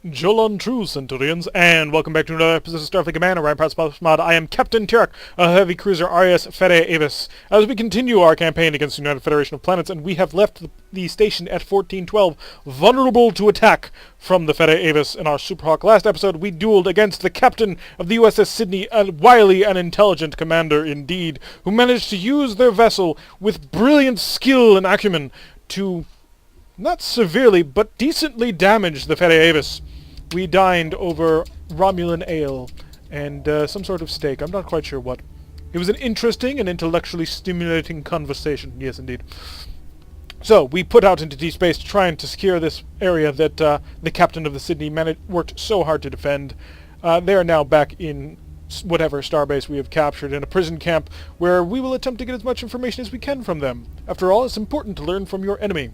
Jolan true, Centurions, and welcome back to another episode of Starfleet Command, Orion Pirates mod. I am Captain Tirek, a heavy cruiser RIS Fede Avis. As we continue our campaign against the United Federation of Planets, and we have left the station at 1412, vulnerable to attack from the Fede Avis. In our Superhawk last episode, we dueled against the captain of the USS Sydney, a wily and intelligent commander indeed, who managed to use their vessel with brilliant skill and acumen to not severely, but decently damage the Fede Avis. We dined over Romulan ale and some sort of steak. I'm not quite sure what. It was an interesting and intellectually stimulating conversation. Yes, indeed. So, we put out into deep space to try and to secure this area that the captain of the Sydney worked so hard to defend. They are now back in whatever starbase we have captured in a prison camp where we will attempt to get as much information as we can from them. After all, it's important to learn from your enemy.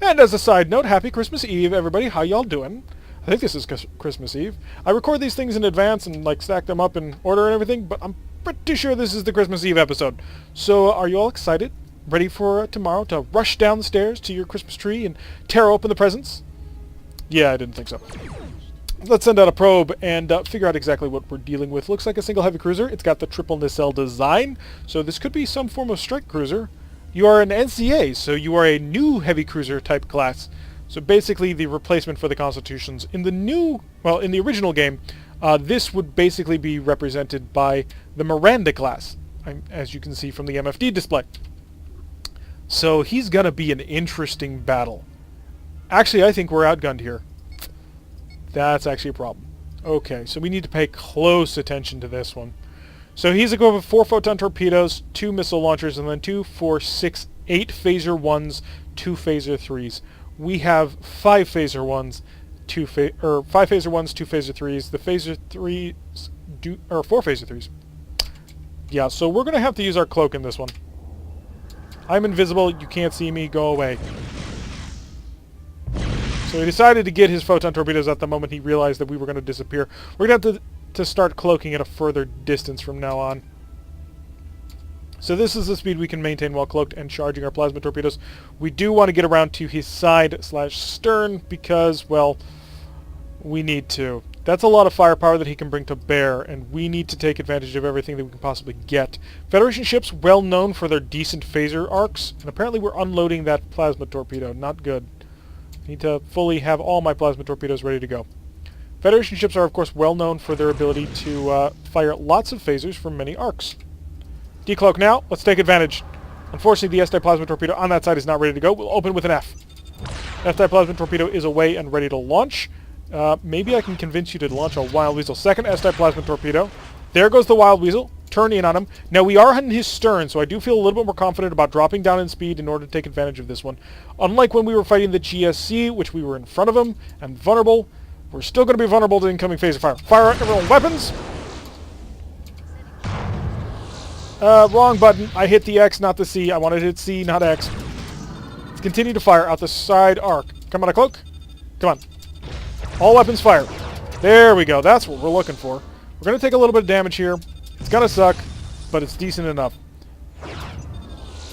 And as a side note, happy Christmas Eve, everybody. How y'all doing? I think this is Christmas Eve. I record these things in advance and stack them up in order and everything, but I'm pretty sure this is the Christmas Eve episode. So are you all excited? Ready for tomorrow to rush down the stairs to your Christmas tree and tear open the presents? Yeah, I didn't think so. Let's send out a probe and figure out exactly what we're dealing with. Looks like a single heavy cruiser. It's got the triple nacelle design, so this could be some form of strike cruiser. You are an NCA, so you are a new heavy cruiser type class. So basically the replacement for the Constitutions. In the original game, this would basically be represented by the Miranda class, as you can see from the MFD display. So he's going to be an interesting battle. Actually, I think we're outgunned here. That's actually a problem. Okay, so we need to pay close attention to this one. So he's equipped with 4 photon torpedoes, 2 missile launchers, and then 2, 4, 6, 8 phaser 1s, 2 phaser 3s. We have 5 phaser 1s, 2 phaser 3s. The phaser 3s or 4 phaser 3s. Yeah, so we're going to have to use our cloak in this one. I'm invisible, you can't see me, go away. So he decided to get his photon torpedoes at the moment he realized that we were going to disappear. We're going to have to start cloaking at a further distance from now on. So this is the speed we can maintain while cloaked and charging our plasma torpedoes. We do want to get around to his side/stern because, well, we need to. That's a lot of firepower that he can bring to bear, and we need to take advantage of everything that we can possibly get. Federation ships, well known for their decent phaser arcs, and apparently we're unloading that plasma torpedo. Not good. I need to fully have all my plasma torpedoes ready to go. Federation ships are, of course, well known for their ability to fire lots of phasers from many arcs. Decloak now. Let's take advantage. Unfortunately, the S-type plasma torpedo on that side is not ready to go. We'll open with an F. F-type plasma torpedo is away and ready to launch. Maybe I can convince you to launch a Wild Weasel. Second S-type plasma torpedo. There goes the Wild Weasel. Turn in on him. Now, we are on his stern, so I do feel a little bit more confident about dropping down in speed in order to take advantage of this one. Unlike when we were fighting the GSC, which we were in front of him and vulnerable, we're still going to be vulnerable to incoming phaser fire. Fire at everyone weapons! Wrong button. I hit the X, not the C. I wanted to hit C, not X. Let's continue to fire out the side arc. Come on, a cloak. Come on. All weapons fire. There we go. That's what we're looking for. We're going to take a little bit of damage here. It's going to suck, but it's decent enough.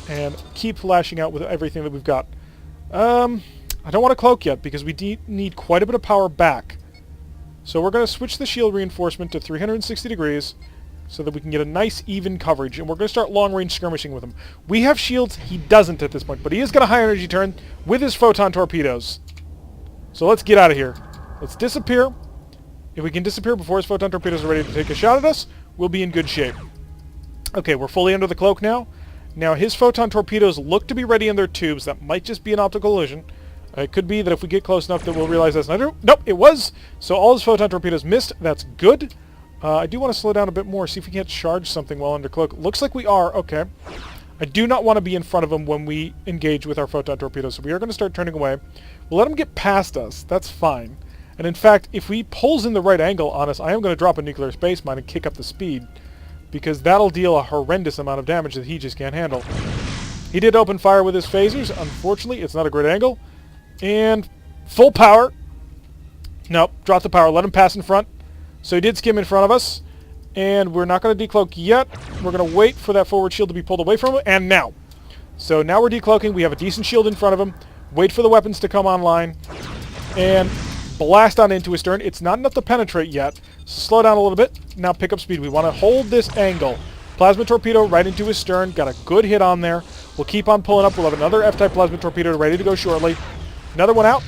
And keep flashing out with everything that we've got. I don't want to cloak yet because we need quite a bit of power back. So we're going to switch the shield reinforcement to 360 degrees. So that we can get a nice, even coverage. And we're going to start long-range skirmishing with him. We have shields. He doesn't at this point. But he is going to high-energy turn with his photon torpedoes. So let's get out of here. Let's disappear. If we can disappear before his photon torpedoes are ready to take a shot at us, we'll be in good shape. Okay, we're fully under the cloak now. Now, his photon torpedoes look to be ready in their tubes. That might just be an optical illusion. It could be that if we get close enough that we'll realize that's not true. Nope, it was. So all his photon torpedoes missed. That's good. I do want to slow down a bit more, see if we can't charge something while under cloak. Looks like we are. Okay. I do not want to be in front of him when we engage with our photon torpedoes, so we are going to start turning away. We'll let him get past us. That's fine. And in fact, if he pulls in the right angle on us, I am going to drop a nuclear space mine and kick up the speed, because that'll deal a horrendous amount of damage that he just can't handle. He did open fire with his phasers. Unfortunately, it's not a great angle. And full power. Nope, drop the power. Let him pass in front. So he did skim in front of us, and we're not going to decloak yet. We're going to wait for that forward shield to be pulled away from him, and now. So now we're decloaking. We have a decent shield in front of him. Wait for the weapons to come online, and blast on into his stern. It's not enough to penetrate yet. Slow down a little bit. Now pick up speed. We want to hold this angle. Plasma torpedo right into his stern. Got a good hit on there. We'll keep on pulling up. We'll have another F-type plasma torpedo ready to go shortly. Another one out.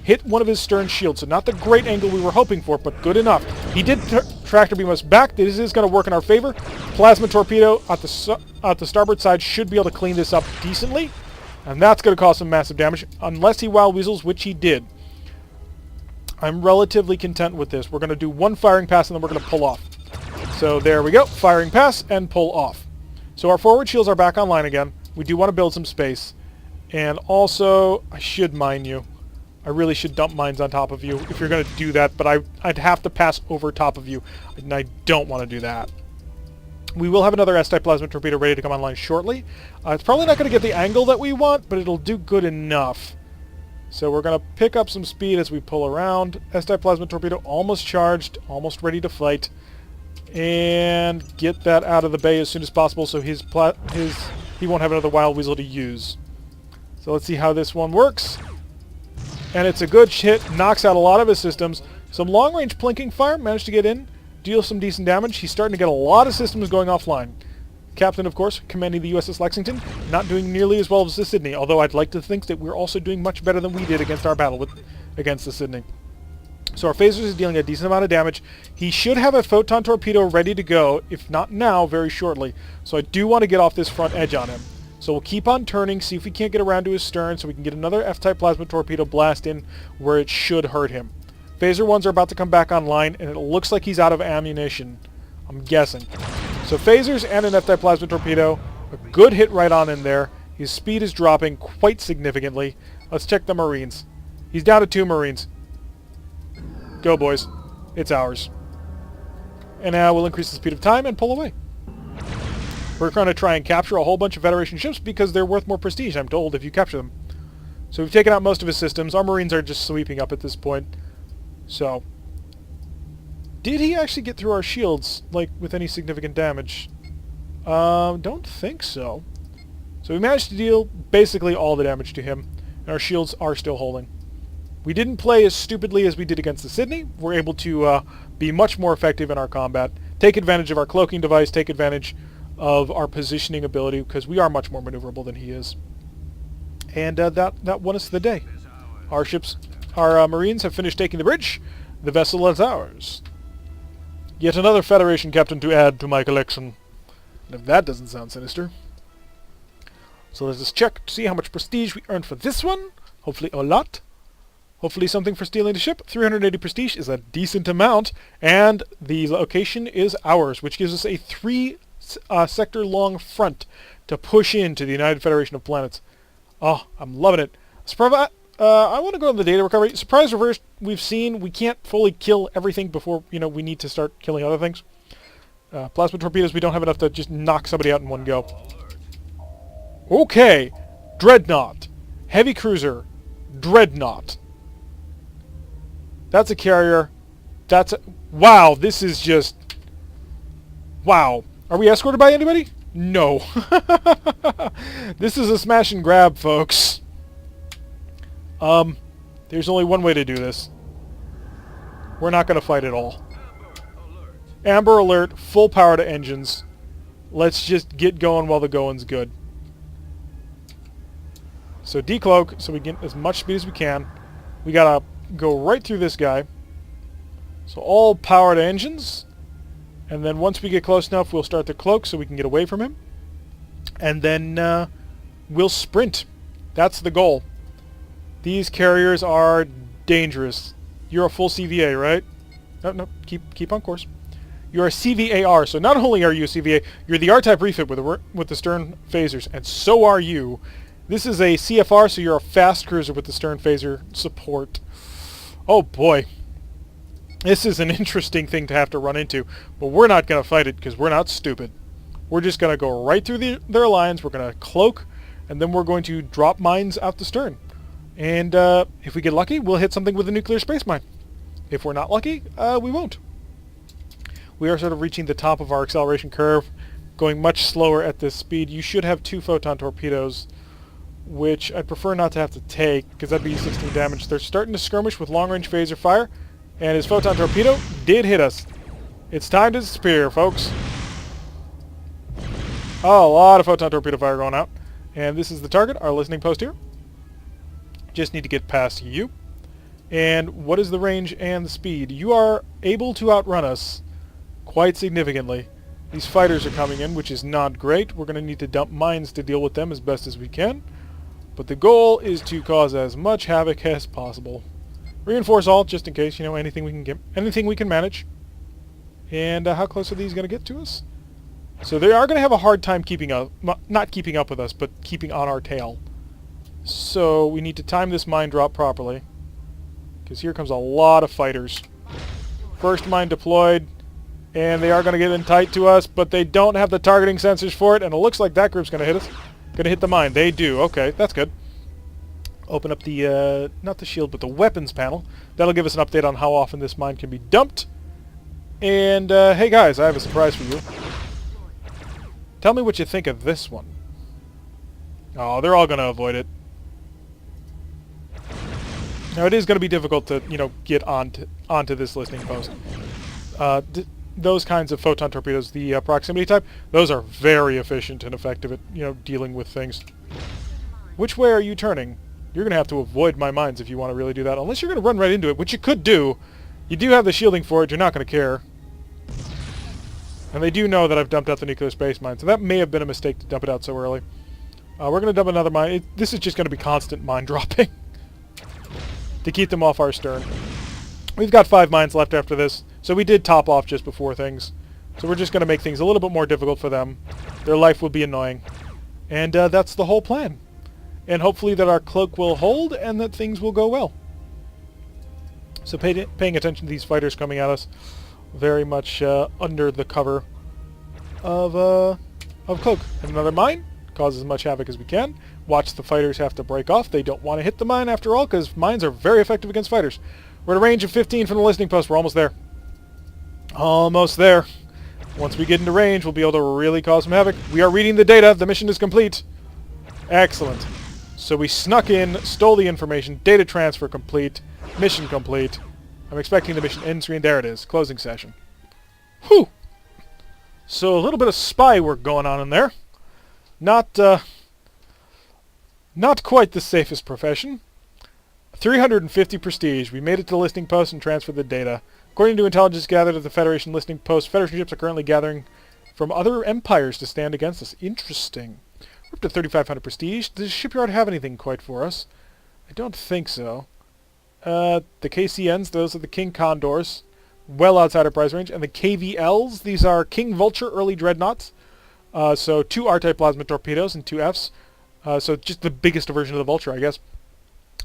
Hit one of his stern shields. So not the great angle we were hoping for, but good enough. He did tractor beam us back. This is going to work in our favor. Plasma torpedo at the starboard side should be able to clean this up decently. And that's going to cause some massive damage, unless he wild weasels, which he did. I'm relatively content with this. We're going to do one firing pass, and then we're going to pull off. So there we go. Firing pass and pull off. So our forward shields are back online again. We do want to build some space. And also, I should mine you. I really should dump mines on top of you if you're going to do that, but I'd have to pass over top of you, and I don't want to do that. We will have another S-type plasma torpedo ready to come online shortly. It's probably not going to get the angle that we want, but it'll do good enough. So we're going to pick up some speed as we pull around. S-type plasma torpedo almost charged, almost ready to fight. And get that out of the bay as soon as possible so he won't have another wild weasel to use. So let's see how this one works. And it's a good hit, knocks out a lot of his systems. Some long-range plinking fire, managed to get in, deal some decent damage. He's starting to get a lot of systems going offline. Captain, of course, commanding the USS Lexington, not doing nearly as well as the Sydney, although I'd like to think that we're also doing much better than we did against our battle against the Sydney. So our phasers is dealing a decent amount of damage. He should have a photon torpedo ready to go, if not now, very shortly. So I do want to get off this front edge on him. So we'll keep on turning, see if we can't get around to his stern so we can get another F-type plasma torpedo blast in where it should hurt him. Phaser 1s are about to come back online, and it looks like he's out of ammunition. I'm guessing. So phasers and an F-type plasma torpedo. A good hit right on in there. His speed is dropping quite significantly. Let's check the Marines. He's down to 2 Marines. Go, boys. It's ours. And now we'll increase the speed of time and pull away. We're going to try and capture a whole bunch of Federation ships because they're worth more prestige, I'm told, if you capture them. So we've taken out most of his systems. Our Marines are just sweeping up at this point. So, did he actually get through our shields, like, with any significant damage? Don't think so. So we managed to deal basically all the damage to him, and our shields are still holding. We didn't play as stupidly as we did against the Sydney. We're able to be much more effective in our combat, take advantage of our cloaking device, take advantage of our positioning ability, because we are much more maneuverable than he is. And that won us the day. Our Marines have finished taking the bridge. The vessel is ours. Yet another Federation captain to add to my collection. And if that doesn't sound sinister. So let's just check to see how much prestige we earned for this one. Hopefully a lot. Hopefully something for stealing the ship. 380 prestige is a decent amount. And the location is ours, which gives us a 3-sector long front to push into the United Federation of Planets. Oh, I'm loving it. I want to go to the data recovery. Surprise reverse, we've seen we can't fully kill everything before, we need to start killing other things. Plasma torpedoes, we don't have enough to just knock somebody out in one go. Okay. Dreadnought. Heavy cruiser. Dreadnought. That's a carrier. Wow, this is just... Wow. Are we escorted by anybody? No. This is a smash and grab, folks. There's only one way to do this. We're not going to fight at all. Amber alert, full power to engines. Let's just get going while the going's good. So decloak, so we get as much speed as we can. We gotta go right through this guy. So all power to engines. And then once we get close enough, we'll start the cloak so we can get away from him. And then we'll sprint. That's the goal. These carriers are dangerous. You're a full CVA, right? No, keep on course. You're a CVAR, so not only are you a CVA, you're the R-type refit with the stern phasers, and so are you. This is a CFR, so you're a fast cruiser with the stern phaser support. Oh boy. This is an interesting thing to have to run into, but we're not going to fight it because we're not stupid. We're just going to go right through their lines, we're going to cloak, and then we're going to drop mines out the stern. And if we get lucky, we'll hit something with a nuclear space mine. If we're not lucky, we won't. We are sort of reaching the top of our acceleration curve, going much slower at this speed. You should have 2 photon torpedoes which I'd prefer not to have to take, because that'd be 16 damage. They're starting to skirmish with long-range phaser fire, and his photon torpedo did hit us. It's time to disappear, folks. Oh, a lot of photon torpedo fire going out. And this is the target, our listening post here. Just need to get past you. And what is the range and the speed? You are able to outrun us quite significantly. These fighters are coming in, which is not great. We're going to need to dump mines to deal with them as best as we can. But the goal is to cause as much havoc as possible. Reinforce all, just in case, anything we can get, anything we can manage. And how close are these going to get to us? So they are going to have a hard time keeping up, not keeping up with us, but keeping on our tail. So we need to time this mine drop properly, because here comes a lot of fighters. First mine deployed, and they are going to get in tight to us, but they don't have the targeting sensors for it, and it looks like that group's going to hit us. Going to hit the mine. They do. Okay, that's good. Open up the, not the shield, but the weapons panel. That'll give us an update on how often this mine can be dumped. And, hey guys, I have a surprise for you. Tell me what you think of this one. Oh, they're all going to avoid it. Now, it is going to be difficult to, get onto this listening post. Those kinds of photon torpedoes, the proximity type, those are very efficient and effective at, dealing with things. Which way are you turning? You're going to have to avoid my mines if you want to really do that. Unless you're going to run right into it, which you could do. You do have the shielding for it. You're not going to care. And they do know that I've dumped out the nuclear space mine, so that may have been a mistake to dump it out so early. We're going to dump another mine. This is just going to be constant mine dropping to keep them off our stern. We've got 5 mines left after this, so we did top off just before things. So we're just going to make things a little bit more difficult for them. Their life will be annoying. And that's the whole plan. And hopefully that our cloak will hold and that things will go well. So paying attention to these fighters coming at us, very much under the cover of cloak. And another mine, cause as much havoc as we can. Watch the fighters have to break off. They don't want to hit the mine after all, because mines are very effective against fighters. We're at a range of 15 from the listening post. We're almost there. Almost there. Once we get into range, we'll be able to really cause some havoc. We are reading the data. The mission is complete. Excellent. So we snuck in, stole the information, data transfer complete, mission complete. I'm expecting the mission end screen. There it is. Closing session. Whew! So a little bit of spy work going on in there. Not quite the safest profession. 350 prestige. We made it to the listening post and transferred the data. According to intelligence gathered at the Federation listening post, Federation ships are currently gathering from other empires to stand against us. Interesting. We're up to 3,500 prestige. Does the shipyard have anything quite for us? I don't think so. The KCNs, those are the King Condors, well outside our price range. And the KVLs, these are King Vulture early dreadnoughts. So 2 R-type plasma torpedoes and 2 Fs. So just the biggest version of the Vulture, I guess.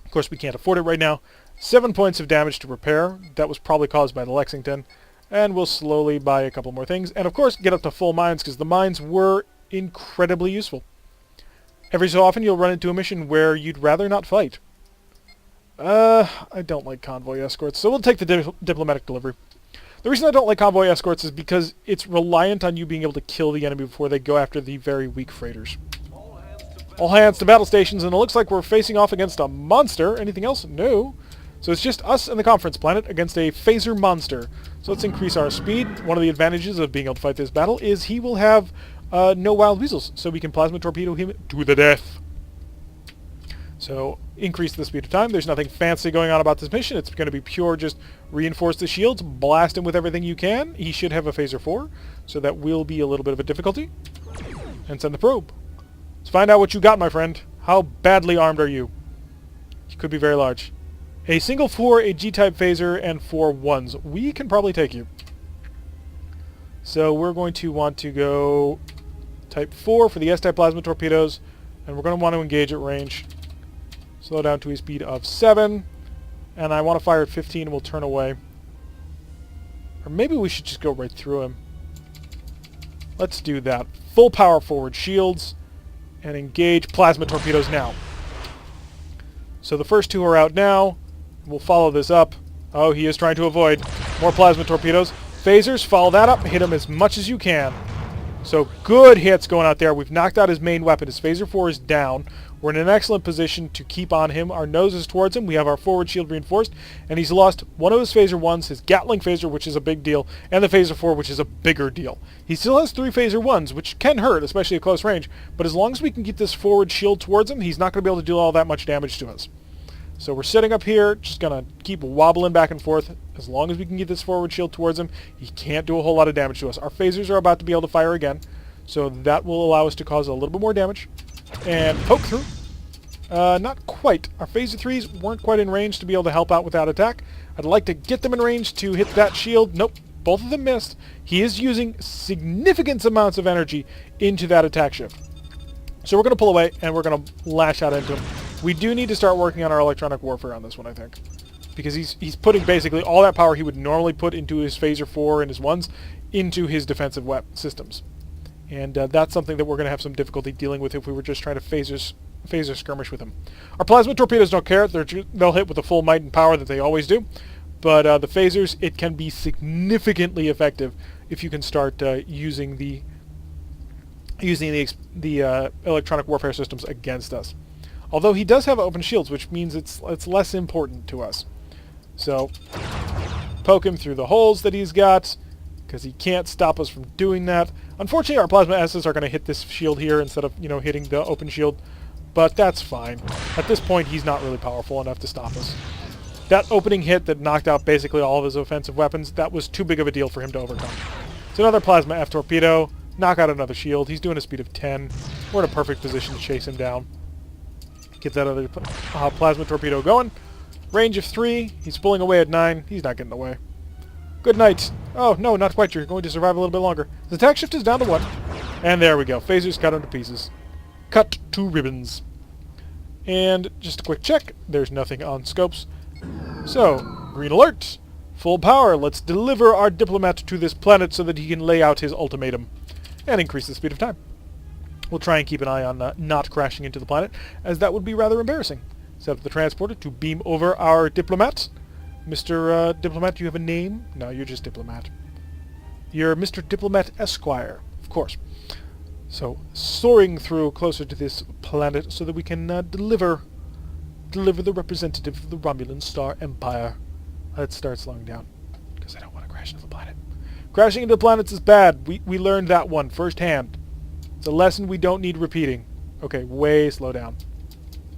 Of course, we can't afford it right now. 7 points of damage to repair. That was probably caused by the Lexington. And we'll slowly buy a couple more things. And of course, get up to full mines, because the mines were incredibly useful. Every so often, you'll run into a mission where you'd rather not fight. I don't like convoy escorts, so we'll take the diplomatic delivery. The reason I don't like convoy escorts is because it's reliant on you being able to kill the enemy before they go after the very weak freighters. All hands to battle stations, and it looks like we're facing off against a monster. Anything else? No. So it's just us and the conference planet against a phaser monster. So let's increase our speed. One of the advantages of being able to fight this battle is he will have no wild weasels, so we can plasma torpedo him to the death. So increase the speed of time. There's nothing fancy going on about this mission. It's going to be pure just reinforce the shields, blast him with everything you can. He should have a phaser 4, so that will be a little bit of a difficulty. And send the probe. Let's find out what you got, my friend. How badly armed are you? You could be very large. A single 4, a G-type phaser, and 4 1s. We can probably take you. So we're going to want to go type 4 for the S-type plasma torpedoes, and we're going to want to engage at range. Slow down to a speed of 7, and I want to fire at 15 and we'll turn away. Or maybe we should just go right through him. Let's do that. Full power forward shields, and engage plasma torpedoes now. So the first 2 are out now. We'll follow this up. Oh, he is trying to avoid. More plasma torpedoes. Phasers, follow that up. Hit him as much as you can. So good hits going out there. We've knocked out his main weapon. His Phaser 4 is down. We're in an excellent position to keep on him. Our nose is towards him. We have our forward shield reinforced. And he's lost one of his Phaser 1s, his Gatling Phaser, which is a big deal, and the Phaser 4, which is a bigger deal. He still has 3 Phaser 1s, which can hurt, especially at close range. But as long as we can keep this forward shield towards him, he's not going to be able to do all that much damage to us. So we're sitting up here, just going to keep wobbling back and forth. As long as we can get this forward shield towards him, he can't do a whole lot of damage to us. Our phasers are about to be able to fire again, so that will allow us to cause a little bit more damage. And poke through. Not quite. Our phaser 3s weren't quite in range to be able to help out with that attack. I'd like to get them in range to hit that shield. Nope, both of them missed. He is using significant amounts of energy into that attack shift. So we're going to pull away, and we're going to lash out into him. We do need to start working on our electronic warfare on this one, I think. Because he's putting basically all that power he would normally put into his Phaser 4 and his 1s into his defensive systems. And that's something that we're going to have some difficulty dealing with if we were just trying to phaser skirmish with him. Our plasma torpedoes don't care. They'll hit with the full might and power that they always do. But the phasers, it can be significantly effective if you can start using the electronic warfare systems against us. Although he does have open shields, which means it's less important to us. So, poke him through the holes that he's got, because he can't stop us from doing that. Unfortunately, our plasma S's are going to hit this shield here instead of, hitting the open shield. But that's fine. At this point, he's not really powerful enough to stop us. That opening hit that knocked out basically all of his offensive weapons, that was too big of a deal for him to overcome. So another plasma F torpedo, knock out another shield. He's doing a speed of 10. We're in a perfect position to chase him down. Get that other plasma torpedo going. Range of 3. He's pulling away at 9. He's not getting away. Good night. Oh, no, not quite. You're going to survive a little bit longer. The attack shift is down to 1. And there we go. Phasers cut him to pieces. Cut to ribbons. And just a quick check. There's nothing on scopes. So, green alert. Full power. Let's deliver our diplomat to this planet so that he can lay out his ultimatum. And increase the speed of time. We'll try and keep an eye on not crashing into the planet, as that would be rather embarrassing. Set up the transporter to beam over our diplomat. Mr. Diplomat, do you have a name? No, you're just Diplomat. You're Mr. Diplomat Esquire, of course. So, soaring through closer to this planet so that we can deliver the representative of the Romulan Star Empire. Let's start slowing down, because I don't want to crash into the planet. Crashing into planets is bad. We learned that one firsthand. It's a lesson we don't need repeating. Okay, way slow down.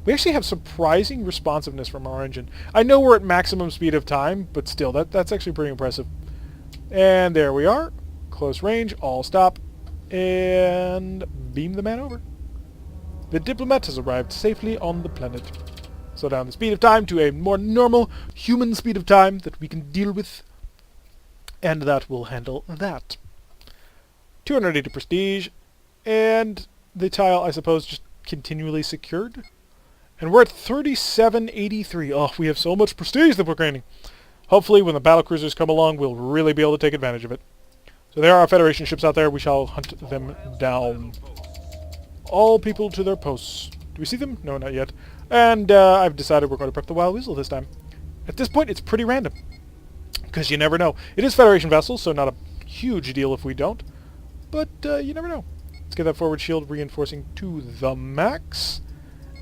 We actually have surprising responsiveness from our engine. I know we're at maximum speed of time, but still, that's actually pretty impressive. And there we are. Close range, all stop, and beam the man over. The diplomat has arrived safely on the planet. Slow down the speed of time to a more normal human speed of time that we can deal with, and that will handle that. 280 prestige. And the tile, I suppose, just continually secured. And we're at 3783. Oh, we have so much prestige that we're gaining. Hopefully, when the battlecruisers come along, we'll really be able to take advantage of it. So there are Federation ships out there. We shall hunt them down. All people to their posts. Do we see them? No, not yet. And I've decided we're going to prep the Wild Weasel this time. At this point, it's pretty random. Because you never know. It is Federation vessels, so not a huge deal if we don't. But you never know. Let's get that forward shield reinforcing to the max.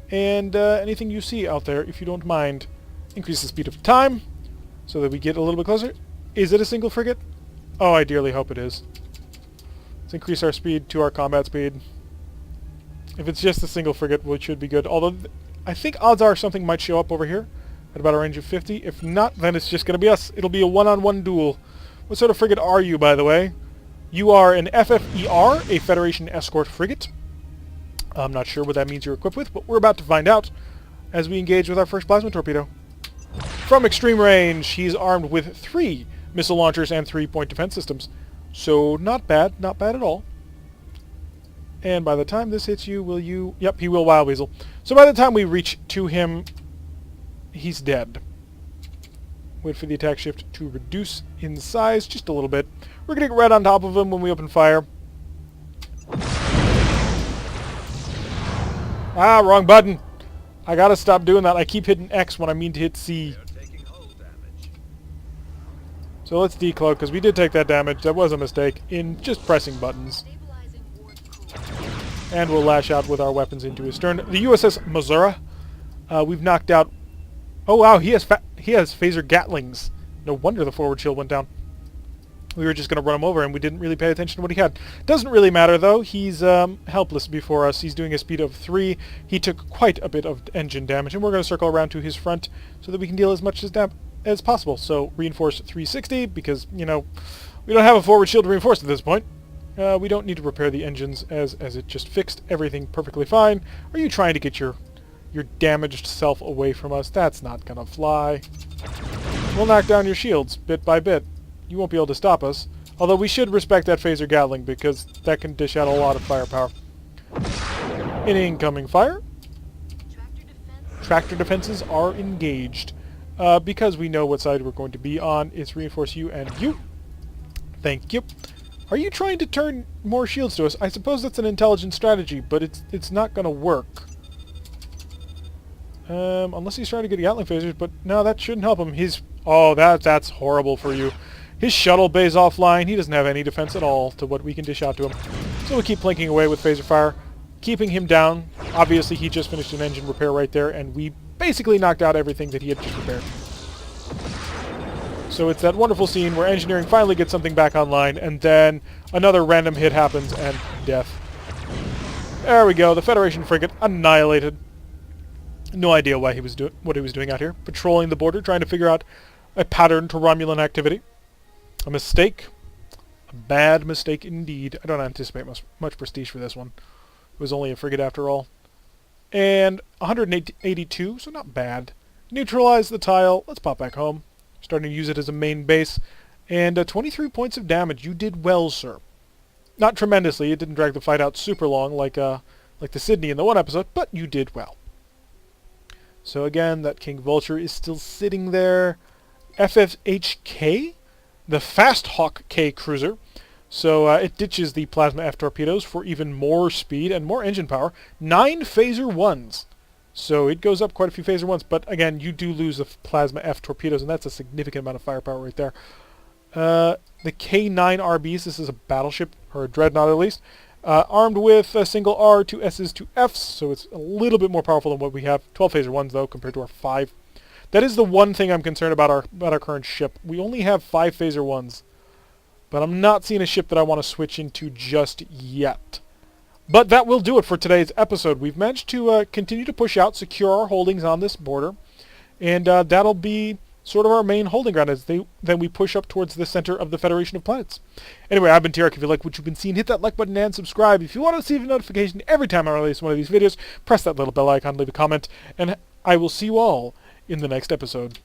And anything you see out there, if you don't mind, increase the speed of time so that we get a little bit closer. Is it a single frigate? Oh, I dearly hope it is. Let's increase our speed to our combat speed. If it's just a single frigate, well, it should be good. Although, I think odds are something might show up over here at about a range of 50. If not, then it's just going to be us. It'll be a one-on-one duel. What sort of frigate are you, by the way? You are an FFER, a Federation escort frigate. I'm not sure what that means you're equipped with, but we're about to find out as we engage with our first plasma torpedo. From extreme range, he's armed with 3 missile launchers and 3 point defense systems. So not bad at all. And by the time this hits you, will you... Yep, he will, Wild Weasel. So by the time we reach to him, he's dead. Wait for the attack shift to reduce in size just a little bit. We're going to get right on top of him when we open fire. Ah, wrong button. I gotta stop doing that. I keep hitting X when I mean to hit C. So let's decloak, because we did take that damage. That was a mistake in just pressing buttons. And we'll lash out with our weapons into his stern. The USS Missouri, we've knocked out... Oh wow, he has phaser Gatlings. No wonder the forward shield went down. We were just going to run him over, and we didn't really pay attention to what he had. Doesn't really matter, though. He's helpless before us. He's doing a speed of 3. He took quite a bit of engine damage, and we're going to circle around to his front so that we can deal as much as possible. So reinforce 360, because, you know, we don't have a forward shield reinforced at this point. We don't need to repair the engines, as it just fixed everything perfectly fine. Are you trying to get your damaged self away from us? That's not going to fly. We'll knock down your shields, bit by bit. You won't be able to stop us. Although we should respect that phaser Gatling, because that can dish out a lot of firepower. In incoming fire. Tractor defenses are engaged. Because we know what side we're going to be on, it's reinforce you and you. Thank you. Are you trying to turn more shields to us? I suppose that's an intelligent strategy, but it's not going to work. Unless he's trying to get Gatling phasers, but no, that shouldn't help him. Oh, that's horrible for you. His shuttle bay's offline. He doesn't have any defense at all to what we can dish out to him. So we keep plinking away with phaser fire, keeping him down. Obviously, he just finished an engine repair right there, and we basically knocked out everything that he had just repaired. So it's that wonderful scene where engineering finally gets something back online, and then another random hit happens, and death. There we go. The Federation frigate annihilated. No idea why he was what he was doing out here. Patrolling the border, trying to figure out a pattern to Romulan activity. A mistake. A bad mistake indeed. I don't anticipate much prestige for this one. It was only a frigate after all. And 182, so not bad. Neutralize the tile. Let's pop back home. Starting to use it as a main base. And 23 points of damage. You did well, sir. Not tremendously. It didn't drag the fight out super long like the Sydney in the one episode, but you did well. So again, that King Vulture is still sitting there. FFHK? The Fast Hawk K cruiser. So it ditches the Plasma F torpedoes for even more speed and more engine power. 9 phaser 1s. So it goes up quite a few phaser 1s, but again, you do lose the Plasma F torpedoes, and that's a significant amount of firepower right there. The K9 RBs, this is a battleship, or a dreadnought at least, armed with a single R, 2 S's, 2 F's, so it's a little bit more powerful than what we have. 12 phaser 1s, though, compared to our 5. That is the one thing I'm concerned about our current ship. We only have 5 phaser 1s, but I'm not seeing a ship that I want to switch into just yet. But that will do it for today's episode. We've managed to continue to push out, secure our holdings on this border, and that'll be sort of our main holding ground as then we push up towards the center of the Federation of Planets. Anyway, I've been Tarek. If you like what you've been seeing, hit that like button and subscribe. If you want to receive a notification every time I release one of these videos, press that little bell icon, leave a comment, and I will see you all in the next episode.